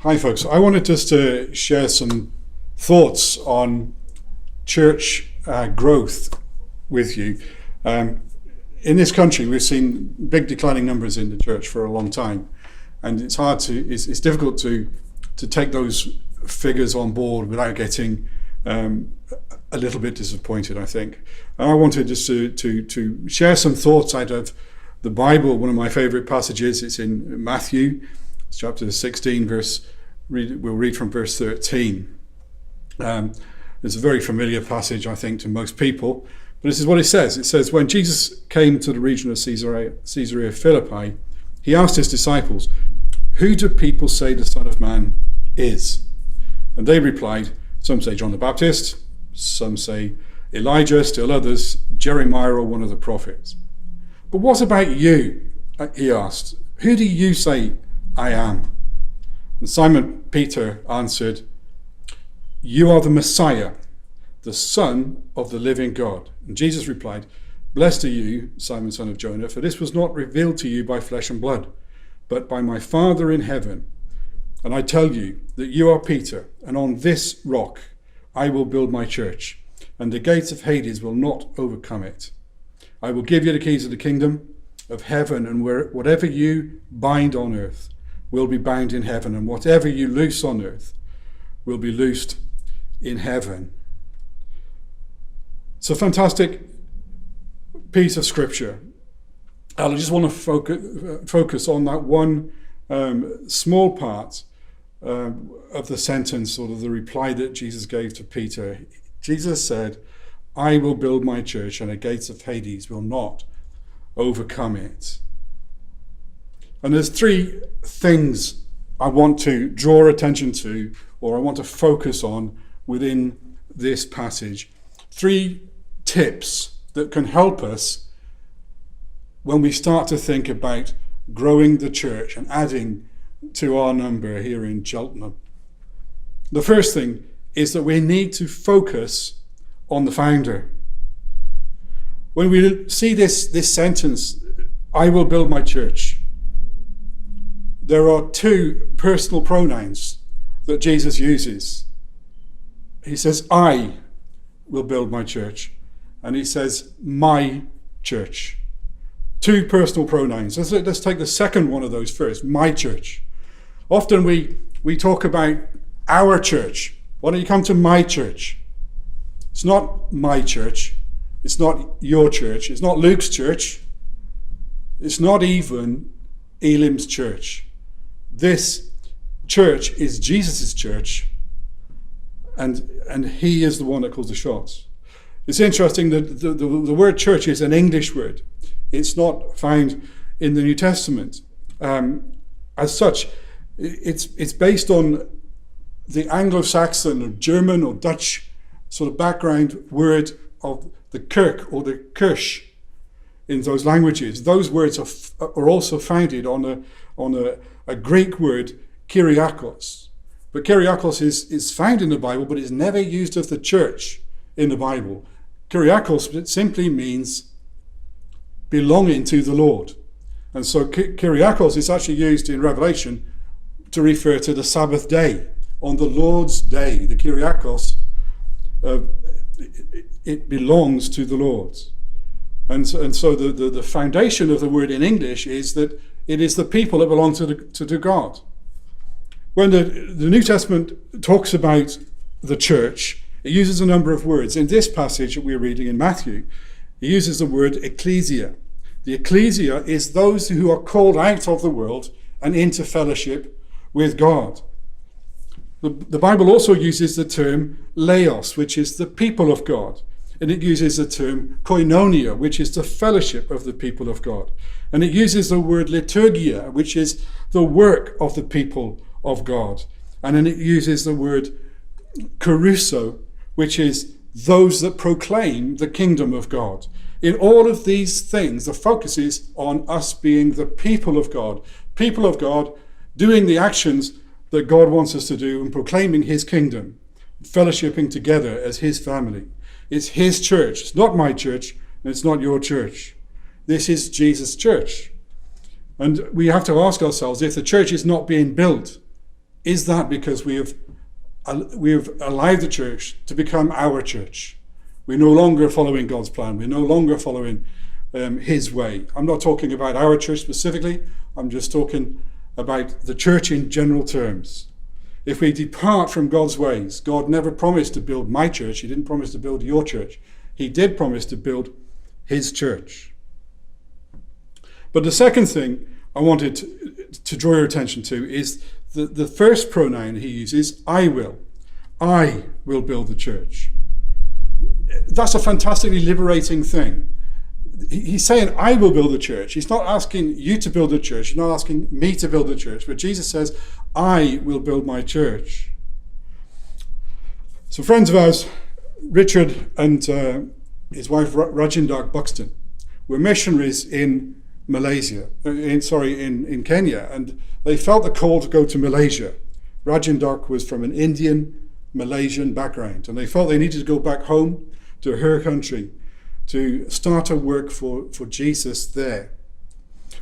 Hi folks, I wanted just to share some thoughts on church growth with you. In this country we've seen big declining numbers in the church for a long time, and it's difficult to take those figures on board without getting a little bit disappointed, I think. And I wanted just to share some thoughts out of the Bible. One of my favorite passages, it's in Matthew chapter 16, we'll read from verse 13. It's a very familiar passage, I think, to most people, but this is what it says. It says, when Jesus came to the region of Caesarea Philippi, he asked his disciples, "Who do people say the Son of Man is?" And they replied, "Some say John the Baptist, some say Elijah, still others, Jeremiah or one of the prophets." "But what about you?" he asked. "Who do you say I am?" And Simon Peter answered, "You are the Messiah, the Son of the living God." And Jesus replied, "Blessed are you, Simon, son of Jonah, for this was not revealed to you by flesh and blood, but by my Father in heaven. And I tell you that you are Peter, and on this rock I will build my church, and the gates of Hades will not overcome it. I will give you the keys of the kingdom of heaven, and whatever you bind on earth will be bound in heaven, and whatever you loose on earth will be loosed in heaven." It's a fantastic piece of scripture. I just want to focus on that one small part of the sentence, or the reply that Jesus gave to Peter. Jesus said, "I will build my church, and the gates of Hades will not overcome it." And there's three things I want to draw attention to, or I want to focus on within this passage. Three tips that can help us when we start to think about growing the church and adding to our number here in Cheltenham. The first thing is that we need to focus on the founder. When we see this sentence, "I will build my church," there are two personal pronouns that Jesus uses. He says, "I will build my church," and he says, "my church." Two personal pronouns. Let's take the second one of those first, my church. Often we talk about our church. "Why don't you come to my church?" It's not my church. It's not your church. It's not Luke's church. It's not even Elim's church. This church is Jesus' church, and he is the one that calls the shots. It's interesting that the word church is an English word. It's not found in the New Testament. As such, it's based on the Anglo-Saxon or German or Dutch sort of background word of the Kirk or the Kirche in those languages. Those words are also founded on a Greek word, Kyriakos. But Kyriakos is found in the Bible, but it's never used of the church in the Bible. Kyriakos, it simply means belonging to the Lord. And so Kyriakos is actually used in Revelation to refer to the Sabbath day. On the Lord's day, the Kyriakos, it belongs to the Lord. And so the foundation of the word in English is that it is the people that belong to God. When the New Testament talks about the church, it uses a number of words. In this passage that we're reading in Matthew, it uses the word ecclesia. The ecclesia is those who are called out of the world and into fellowship with God. The Bible also uses the term laos, which is the people of God. And it uses the term koinonia, which is the fellowship of the people of God. And it uses the word liturgia, which is the work of the people of God. And then it uses the word kerusso, which is those that proclaim the kingdom of God. In all of these things, the focus is on us being the people of God doing the actions that God wants us to do and proclaiming his kingdom, fellowshipping together as his family. It's his church. It's not my church, and it's not your church. This is Jesus' church. And we have to ask ourselves, if the church is not being built, is that because we have allowed the church to become our church. We're no longer following God's plan. We're no longer following his way. I'm not talking about our church specifically. I'm just talking about the church in general terms. If we depart from God's ways, God never promised to build my church. He didn't promise to build your church. He did promise to build his church. But the second thing I wanted to draw your attention to is the first pronoun he uses, I will. I will build the church. That's a fantastically liberating thing. He's saying, I will build the church. He's not asking you to build the church. He's not asking me to build the church. But Jesus says, I will build my church. So friends of ours, Richard and his wife Rajinder Buxton were missionaries in in Kenya, and they felt the call to go to Malaysia. Rajinder was from an Indian Malaysian background, and they felt they needed to go back home to her country to start a work for Jesus there.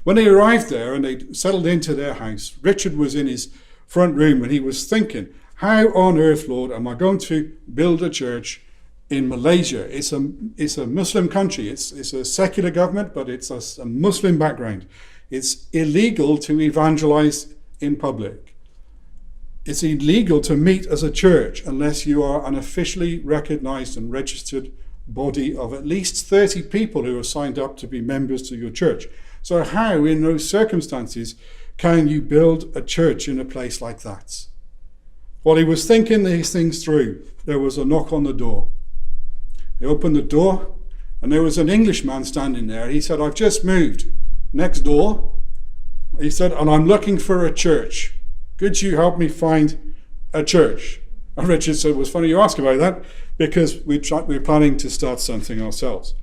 When they arrived there and they settled into their house, Richard was in his front room and he was thinking, how on earth, Lord, am I going to build a church in Malaysia? It's a Muslim country. It's a secular government, but it's a Muslim background. It's illegal to evangelize in public. It's illegal to meet as a church unless you are an officially recognized and registered body of at least 30 people who are signed up to be members to your church. So how, in those circumstances, can you build a church in a place like that? While he was thinking these things through, there was a knock on the door. He opened the door, and there was an Englishman standing there. He said, I've just moved next door. He said, and I'm looking for a church. Could you help me find a church? And Richard said, it was funny you ask about that, because we're planning to start something ourselves.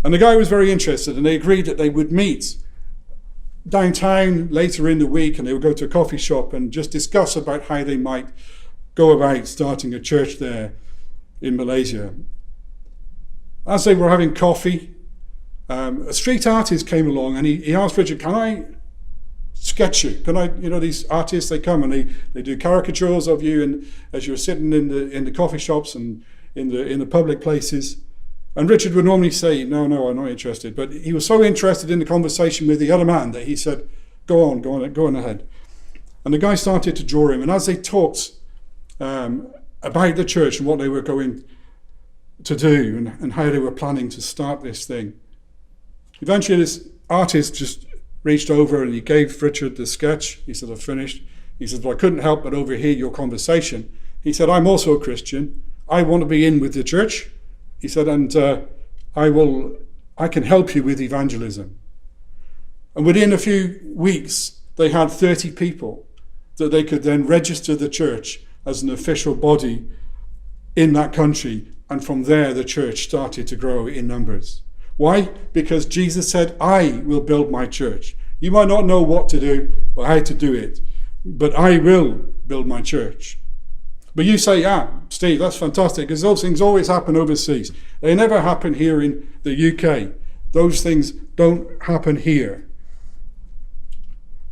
And the guy was very interested, and they agreed that they would meet downtown later in the week, and they would go to a coffee shop and just discuss about how they might go about starting a church there in Malaysia. As they were having coffee, a street artist came along, and he asked Richard, can I sketch you? Can I, these artists, they come and they do caricatures of you, and as you're sitting in the coffee shops and in the public places. And Richard would normally say, no, I'm not interested. But he was so interested in the conversation with the other man that he said, go on ahead. And the guy started to draw him. And as they talked about the church and what they were going to do and how they were planning to start this thing, eventually this artist just reached over and he gave Richard the sketch. He said, I've finished. He said, well, I couldn't help but overhear your conversation. He said, I'm also a Christian. I want to be in with the church. He said, and I can help you with evangelism. And within a few weeks, they had 30 people that they could then register the church as an official body in that country. And from there, the church started to grow in numbers. Why? Because Jesus said, I will build my church. You might not know what to do or how to do it, but I will build my church. But you say, Steve, that's fantastic, because those things always happen overseas. They never happen here in the UK. Those things don't happen here.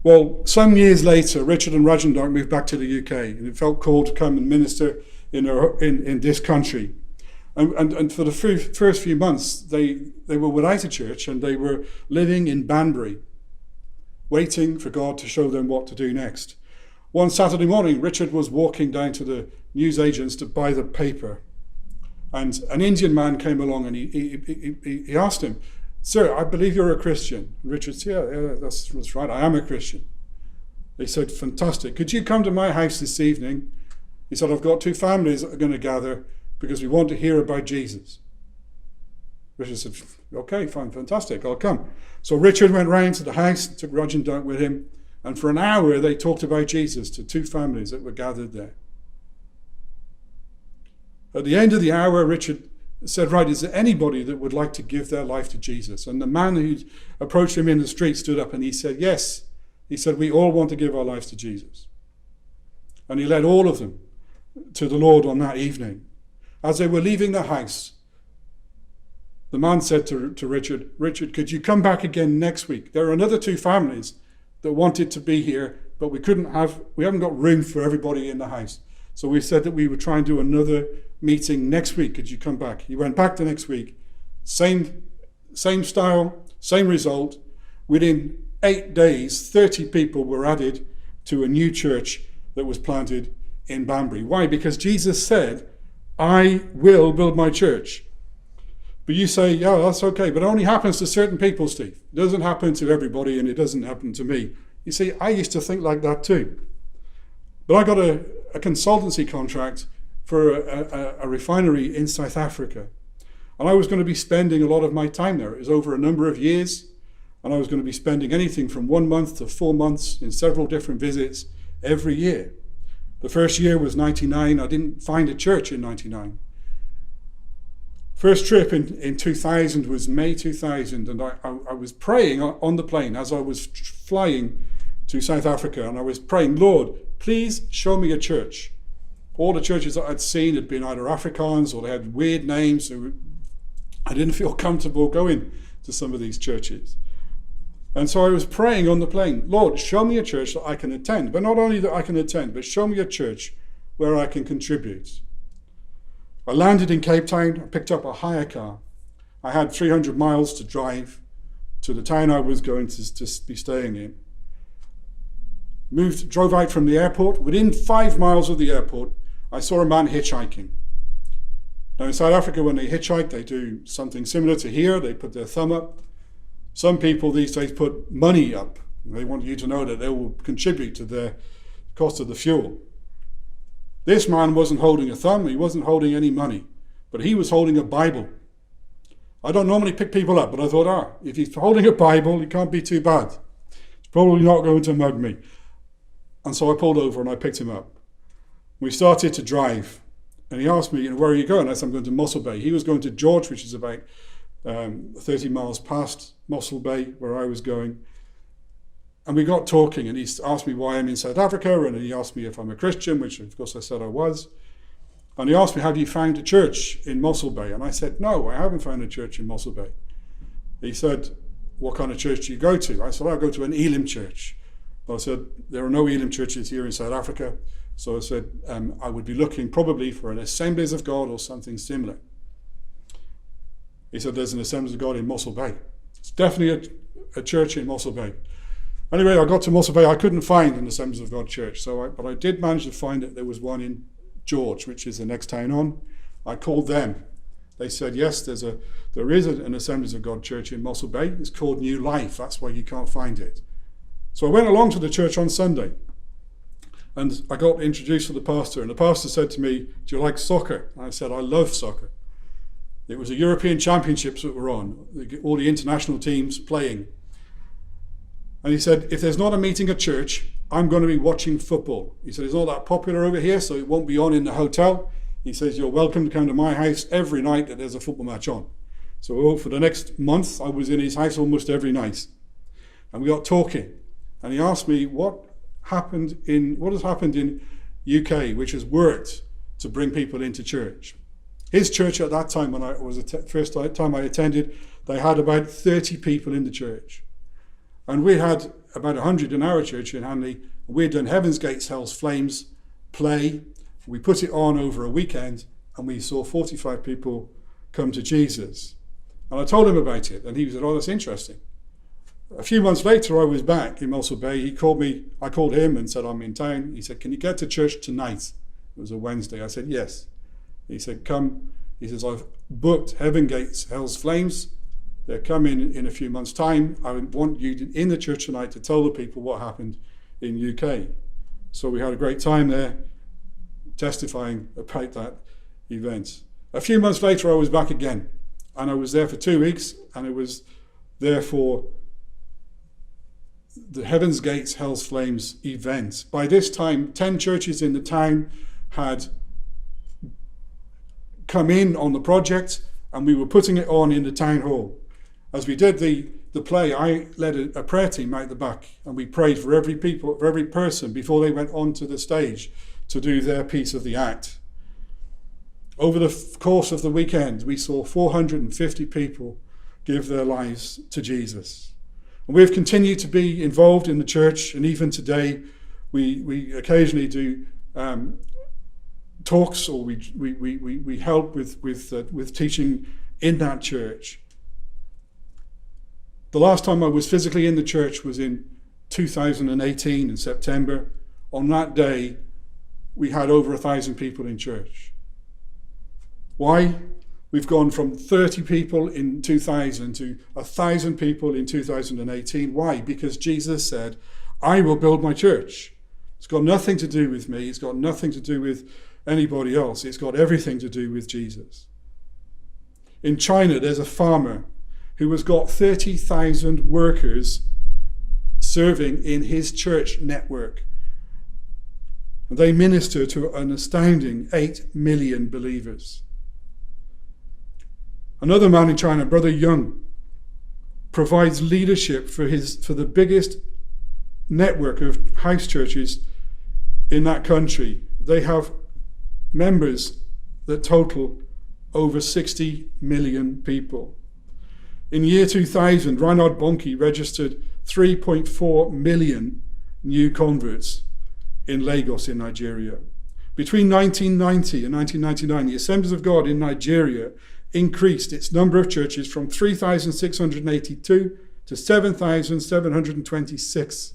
Well, some years later, Richard and Rajinder moved back to the UK, and it felt called to come and minister in this country. And for the first few months, they were without a church, and they were living in Banbury, waiting for God to show them what to do next. One Saturday morning, Richard was walking down to the newsagents to buy the paper, and an Indian man came along, and he asked him, Sir, I believe you're a Christian. And Richard said, yeah, that's right, I am a Christian. They said, fantastic. Could you come to my house this evening? He said, I've got 2 families that are going to gather because we want to hear about Jesus. Richard said, okay, fine, fantastic, I'll come. So Richard went round to the house, took Rajinder with him, and for an hour they talked about Jesus to 2 families that were gathered there. At the end of the hour, Richard said, right, is there anybody that would like to give their life to Jesus? And the man who approached him in the street stood up and he said, yes. He said, we all want to give our lives to Jesus. And he led all of them to the Lord on that evening. As they were leaving the house, the man said to Richard, could you come back again next week? There are another 2 families that wanted to be here but we haven't got room for everybody in the house. So we said that we would try and do another meeting next week. Could you come back? He went back the next week. Same style, same result. Within 8 days, 30 people were added to a new church that was planted in Banbury. Why? Because Jesus said, I will build my church. But you say, yeah, that's okay, but it only happens to certain people, Steve. It doesn't happen to everybody, and it doesn't happen to me. You see, I used to think like that too. But I got a consultancy contract for a refinery in South Africa. And I was going to be spending a lot of my time there. It was over a number of years. And I was going to be spending anything from 1 month to 4 months in several different visits every year. The first year was 99. I didn't find a church in 99. First trip in 2000 was May 2000. And I was praying on the plane as I was flying to South Africa. And I was praying, Lord, please show me a church. All the churches that I'd seen had been either Afrikaans or they had weird names. I didn't feel comfortable going to some of these churches. And so I was praying on the plane, Lord, show me a church that I can attend. But not only that I can attend, but show me a church where I can contribute. I landed in Cape Town. I picked up a hire car. I had 300 miles to drive to the town I was going to be staying in. Drove out from the airport. Within 5 miles of the airport, I saw a man hitchhiking. Now in South Africa, when they hitchhike, they do something similar to here. They put their thumb up. Some people these days put money up. They want you to know that they will contribute to the cost of the fuel. This man wasn't holding a thumb. He wasn't holding any money. But he was holding a Bible. I don't normally pick people up, but I thought, if he's holding a Bible, he can't be too bad. He's probably not going to mug me. And so I pulled over and I picked him up. We started to drive. And he asked me, where are you going? I said, I'm going to Mossel Bay. He was going to George, which is about 30 miles past Mossel Bay, where I was going. And we got talking, and he asked me why I'm in South Africa, and he asked me if I'm a Christian, which of course I said I was. And he asked me, have you found a church in Mossel Bay? And I said, no, I haven't found a church in Mossel Bay. He said, what kind of church do you go to? I said, I go to an Elim church. I said, there are no Elim churches here in South Africa. So I said, I would be looking probably for an Assemblies of God or something similar. He said, there's an Assemblies of God in Mossel Bay. It's definitely a church in Mossel Bay. Anyway, I got to Mossel Bay. I couldn't find an Assemblies of God church, but I did manage to find that there was one in George, which is the next town on. I called them. They said, yes, there is an Assemblies of God church in Mossel Bay. It's called New Life. That's why you can't find it. So I went along to the church on Sunday. And I got introduced to the pastor, and the pastor said to me, do you like soccer? And I said, I love soccer. It was the European Championships that were on, all the international teams playing. And he said, if there's not a meeting at church, I'm going to be watching football. He said, it's not that popular over here, so it won't be on in the hotel. He says, you're welcome to come to my house every night that there's a football match on. So for the next month, I was in his house almost every night. And we got talking. And he asked me, what has happened in UK, which has worked to bring people into church. His church at that time, when I was first time I attended, they had about 30 people in the church. And we had about 100 in our church in Hanley. We'd done Heaven's Gates, Hell's Flames play. We put it on over a weekend, and we saw 45 people come to Jesus. And I told him about it, and he said, oh, that's interesting. A few months later, I was back in Mossel Bay. He called me. I called him and said, I'm in town. He said, can you get to church tonight? It was a Wednesday. I said, yes. He said, come. He says, I've booked Heaven Gates, Hell's Flames. They're coming in a few months' time. I want you in the church tonight to tell the people what happened in UK. So we had a great time there testifying about that event. A few months later, I was back again. And I was there for 2 weeks, and it was there for the Heaven's Gates, Hell's Flames event. By this time, 10 churches in the town had come in on the project, and we were putting it on in the town hall. As we did the play, I led a prayer team out the back, and we prayed for every person before they went onto the stage to do their piece of the act. Over the course of the weekend, we saw 450 people give their lives to Jesus. And we've continued to be involved in the church, and even today We occasionally do talks, or we help with teaching in that church. The last time I was physically in the church was in 2018 in September. On that day, we had over 1,000 people in church. Why? We've gone from 30 people in 2000 to 1,000 people in 2018. Why? Because Jesus said, I will build my church. It's got nothing to do with me. It's got nothing to do with anybody else. It's got everything to do with Jesus. In China, there's a farmer who has got 30,000 workers serving in his church network. And they minister to an astounding 8 million believers. Another man in China, Brother Young, provides leadership for the biggest network of house churches in that country. They have members that total over 60 million people. In year 2000, Reinhard Bonnke registered 3.4 million new converts in Lagos in Nigeria. Between 1990 and 1999, the Assemblies of God in Nigeria increased its number of churches from 3,682 to 7,726.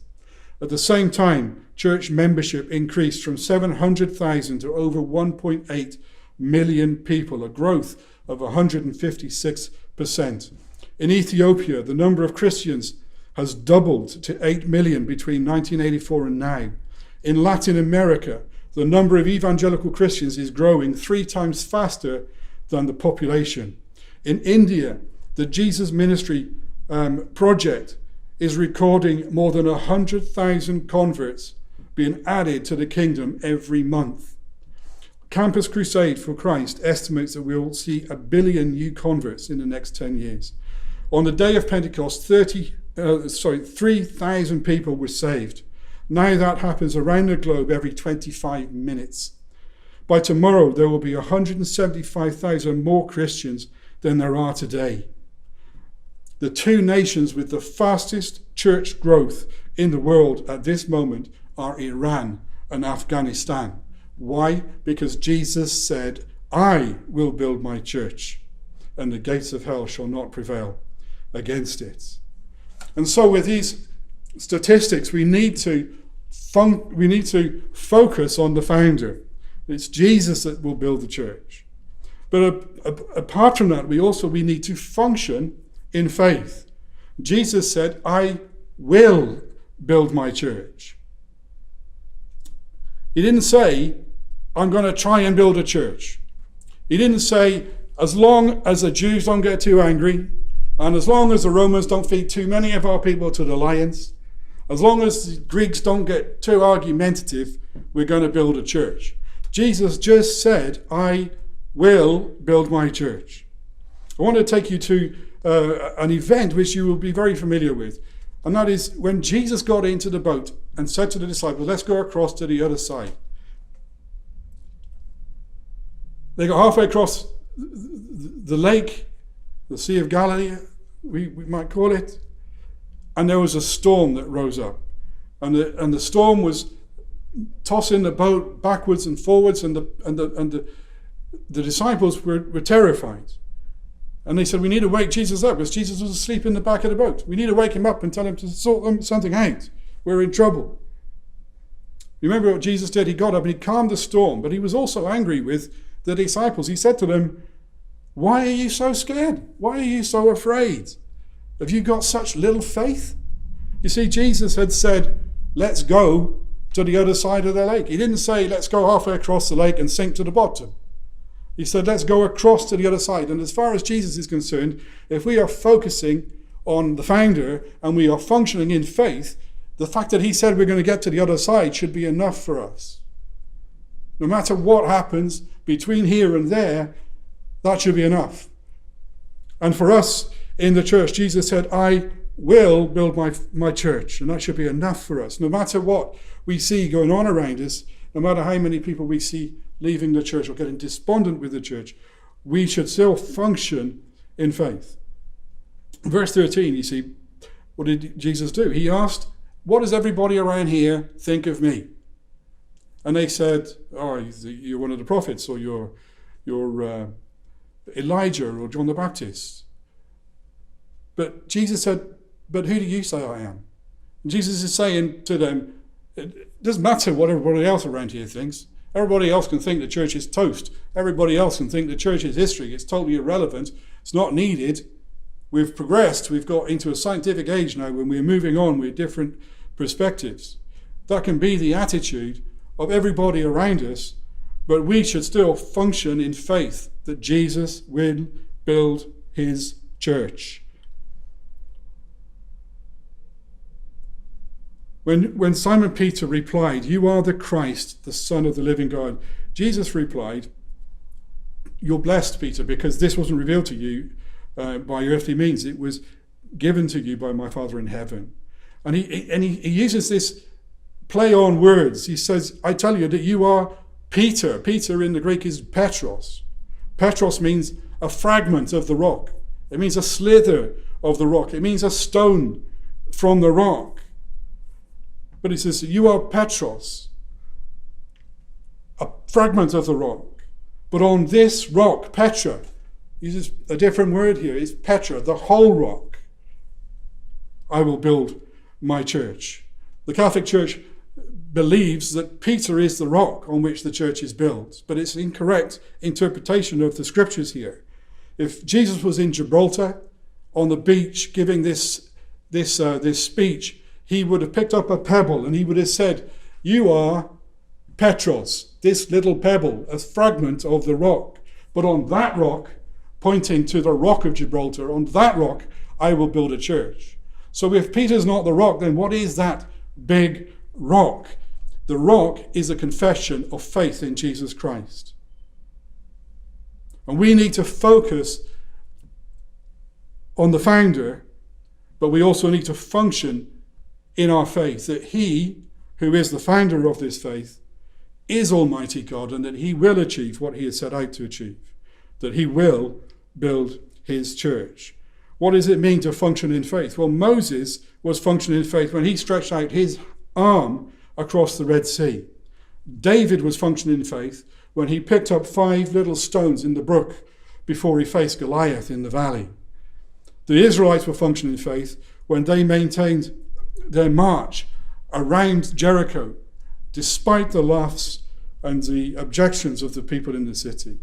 At the same time, church membership increased from 700,000 to over 1.8 million people, a growth of 156%. In Ethiopia, the number of Christians has doubled to 8 million between 1984 and now. In Latin America, the number of evangelical Christians is growing 3 times faster than the population. In India, the Jesus Ministry project is recording more than 100,000 converts being added to the kingdom every month. Campus Crusade for Christ estimates that we'll see 1 billion new converts in the next 10 years. On the day of Pentecost, 3,000 people were saved. Now that happens around the globe every 25 minutes. By tomorrow, there will be 175,000 more Christians than there are today. The 2 nations with the fastest church growth in the world at this moment are Iran and Afghanistan. Why? Because Jesus said, I will build my church, and the gates of hell shall not prevail against it. And so with these statistics, we need to focus on the founder. It's Jesus that will build the church. But apart from that, we need to function in faith. Jesus said, I will build my church. He didn't say, I'm going to try and build a church. He didn't say, as long as the Jews don't get too angry, and as long as the Romans don't feed too many of our people to the lions, as long as the Greeks don't get too argumentative, we're going to build a church. Jesus just said, I will build my church. I want to take you to an event which you will be very familiar with. And that is when Jesus got into the boat and said to the disciples, let's go across to the other side. They got halfway across the lake, the Sea of Galilee, we might call it. And there was a storm that rose up. And the storm was tossing the boat backwards and forwards, and the disciples were terrified. And they said, we need to wake Jesus up, because Jesus was asleep in the back of the boat. We need to wake him up and tell him to sort something out. We're in trouble. Remember what Jesus did? He got up and he calmed the storm, but he was also angry with the disciples. He said to them, why are you so scared? Why are you so afraid? Have you got such little faith? You see, Jesus had said, let's go to the other side of the lake. He didn't say, let's go halfway across the lake and sink to the bottom. He said, let's go across to the other side. And as far as Jesus is concerned, if we are focusing on the founder and we are functioning in faith, the fact that he said we're going to get to the other side should be enough for us. No matter what happens between here and there, that should be enough. And for us in the church, Jesus said, I will build my church. And that should be enough for us. No matter what we see going on around us, no matter how many people we see leaving the church or getting despondent with the church, we should still function in faith. Verse 13, you see, what did Jesus do? He asked what does everybody around here think of me? And they said, oh, you're one of the prophets, or you're Elijah or John the Baptist. But Jesus said, but who do you say I am? And Jesus is saying to them, it doesn't matter what everybody else around here thinks. Everybody else can think the church is toast. Everybody else can think the church is history. It's totally irrelevant. It's not needed. We've progressed. We've got into a scientific age now when we're moving on with different perspectives. That can be the attitude of everybody around us, but we should still function in faith that Jesus will build his church. When Simon Peter replied, "You are the Christ, the Son of the living God," Jesus replied, "You're blessed, Peter, because this wasn't revealed to you by earthly means. It was given to you by my Father in heaven." And he uses this play on words. He says, "I tell you that you are Peter." Peter in the Greek is Petros. Petros means a fragment of the rock. It means a slither of the rock. It means a stone from the rock. But he says, you are Petros, a fragment of the rock. But on this rock, Petra, uses a different word here, it's Petra, the whole rock, I will build my church. The Catholic Church believes that Peter is the rock on which the church is built, but it's incorrect interpretation of the scriptures here. If Jesus was in Gibraltar on the beach giving this speech, he would have picked up a pebble and he would have said, "You are Petros, this little pebble, a fragment of the rock. But on that rock," pointing to the rock of Gibraltar, "on that rock I will build a church." So if Peter's not the rock, then what is that big rock? The rock is a confession of faith in Jesus Christ. And we need to focus on the founder, but we also need to function in our faith, that he, who is the founder of this faith, is Almighty God, and that he will achieve what he has set out to achieve, that he will build his church. What does it mean to function in faith? Well, Moses was functioning in faith when he stretched out his arm across the Red Sea. David was functioning in faith when he picked up 5 little stones in the brook before he faced Goliath in the valley. The Israelites were functioning in faith when they maintained their march around Jericho, despite the laughs and the objections of the people in the city.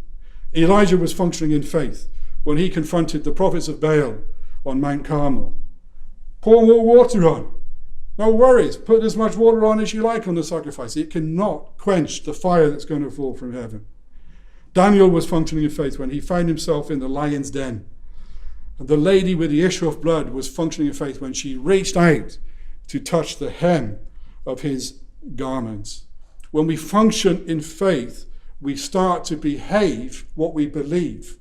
Elijah was functioning in faith when he confronted the prophets of Baal on Mount Carmel. Pour more water on. No worries, put as much water on as you like on the sacrifice. It cannot quench the fire that's going to fall from heaven. Daniel was functioning in faith when he found himself in the lion's den. And the lady with the issue of blood was functioning in faith when she reached out to touch the hem of his garments. When we function in faith, we start to behave what we believe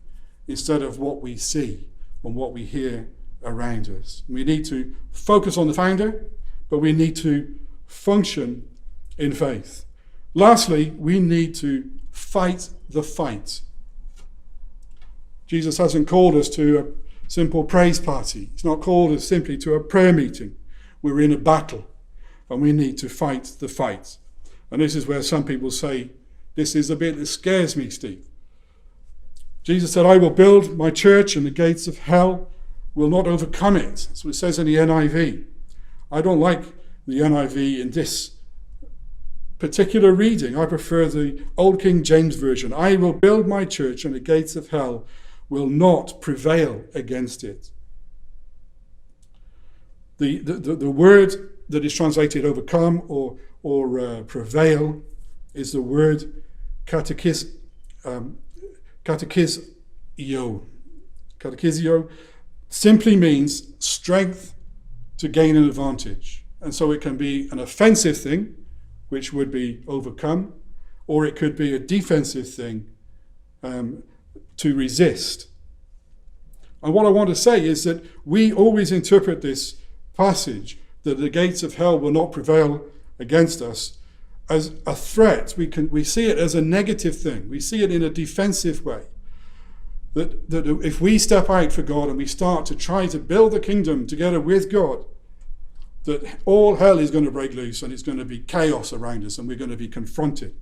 instead of what we see and what we hear around us. We need to focus on the founder, but we need to function in faith. Lastly, we need to fight the fight. Jesus hasn't called us to a simple praise party. He's not called us simply to a prayer meeting. We're in a battle and we need to fight the fight. And this is where some people say, this is a bit that scares me, Steve. Jesus said, "I will build my church and the gates of hell will not overcome it." That's what it says in the NIV. I don't like the NIV in this particular reading. I prefer the Old King James Version. "I will build my church and the gates of hell will not prevail against it." The word that is translated overcome or prevail is the word catechizio. Catechizio simply means strength to gain an advantage. And so it can be an offensive thing, which would be overcome, or it could be a defensive thing, to resist. And what I want to say is that we always interpret this passage, that the gates of hell will not prevail against us, as a threat. We see it as a negative thing. We see it in a defensive way. That if we step out for God and we start to try to build the kingdom together with God, that all hell is going to break loose and it's going to be chaos around us and we're going to be confronted.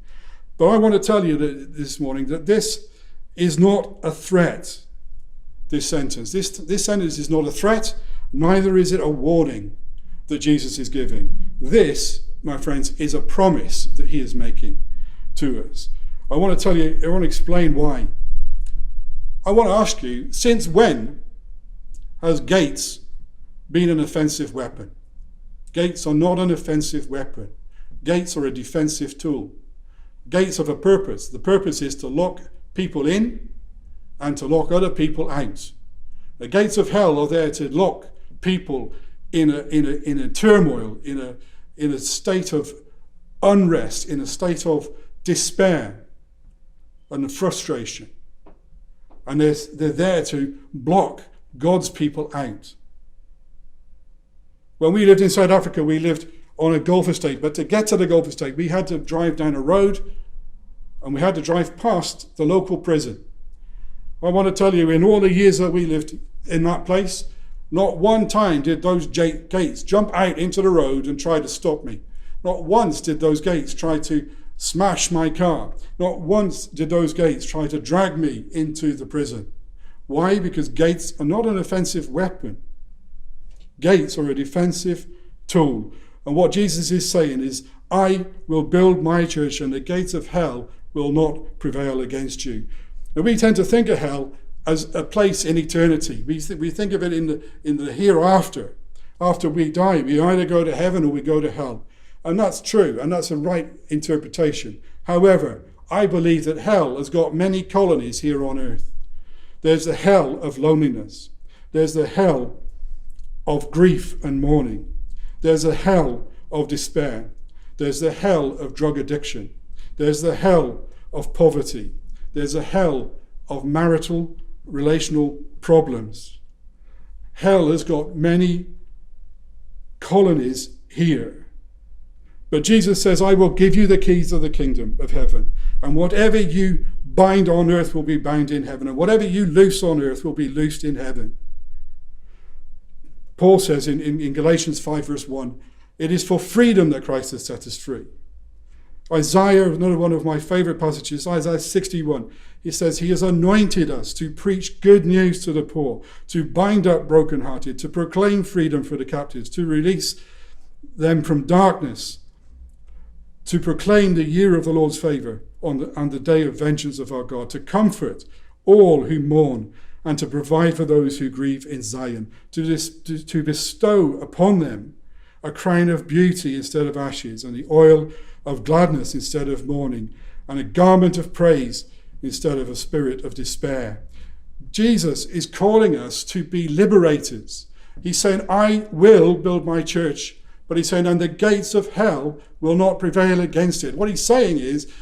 But I want to tell you that this morning that this is not a threat, this sentence. This sentence is not a threat, neither is it a warning that Jesus is giving. This, my friends, is a promise that he is making to us. I want to explain why. I want to ask you, since when has gates been an offensive weapon? Gates are not an offensive weapon. Gates are a defensive tool. Gates have a purpose. The purpose is to lock people in and to lock other people out. The gates of hell are there to lock people in a turmoil, in a state of unrest, in a state of despair and frustration. And they're there to block God's people out. When we lived in South Africa, we lived on a golf estate, but to get to the golf estate, we had to drive down a road and we had to drive past the local prison. I want to tell you, in all the years that we lived in that place, not one time did those gates jump out into the road and try to stop me. Not once did those gates try to smash my car. Not once did those gates try to drag me into the prison. Why? Because gates are not an offensive weapon. Gates are a defensive tool. And what Jesus is saying is, I will build my church and the gates of hell will not prevail against you. And we tend to think of hell as a place in eternity. We think of it in the hereafter. After we die, we either go to heaven or we go to hell. And that's true, and that's a right interpretation. However, I believe that hell has got many colonies here on earth. There's the hell of loneliness. There's the hell of grief and mourning. There's a hell of despair. There's the hell of drug addiction. There's the hell of poverty. There's a hell of marital, relational problems. Hell has got many colonies here. But Jesus says, I will give you the keys of the kingdom of heaven. And whatever you bind on earth will be bound in heaven. And whatever you loose on earth will be loosed in heaven. Paul says in Galatians 5 verse 1, it is for freedom that Christ has set us free. Isaiah, another one of my favorite passages, Isaiah 61, he says, he has anointed us to preach good news to the poor, to bind up brokenhearted, to proclaim freedom for the captives, to release them from darkness, to proclaim the year of the Lord's favor on the day of vengeance of our God, to comfort all who mourn, and to provide for those who grieve in Zion, to bestow upon them a crown of beauty instead of ashes, and the oil of gladness instead of mourning, and a garment of praise instead of a spirit of despair. Jesus is calling us to be liberators. He's saying, I will build my church, but he's saying, and the gates of hell will not prevail against it. What he's saying is,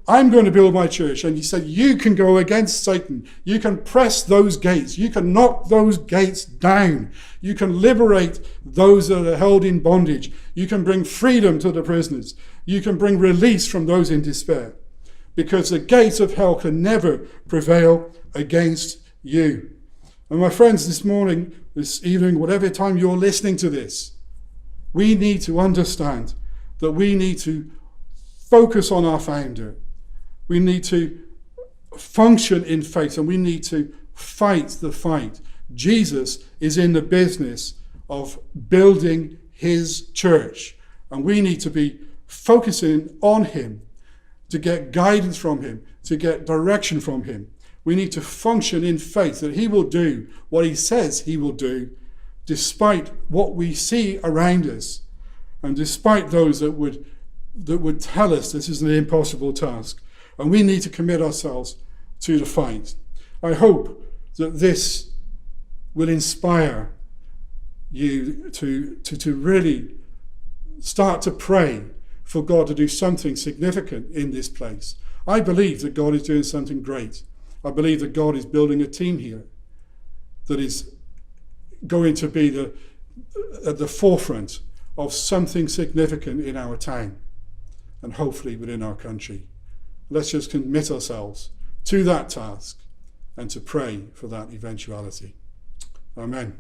I'm going to build my church, and he said, you can go against Satan. You can press those gates. You can knock those gates down. You can liberate those that are held in bondage. You can bring freedom to the prisoners. You can bring release from those in despair, because the gates of hell can never prevail against you. And my friends, this morning, this evening, whatever time you're listening to this, we need to understand that we need to focus on our founder. We need to function in faith, and we need to fight the fight. Jesus is in the business of building his church, and we need to be focusing on him to get guidance from him, to get direction from him. We need to function in faith that he will do what he says he will do, despite what we see around us, and despite those that would tell us this is an impossible task. And we need to commit ourselves to the fight. I hope that this will inspire you to really start to pray for God to do something significant in this place. I believe that God is doing something great. I believe that God is building a team here that is going to be at the forefront of something significant in our town, and hopefully within our country. Let's just commit ourselves to that task and to pray for that eventuality. Amen.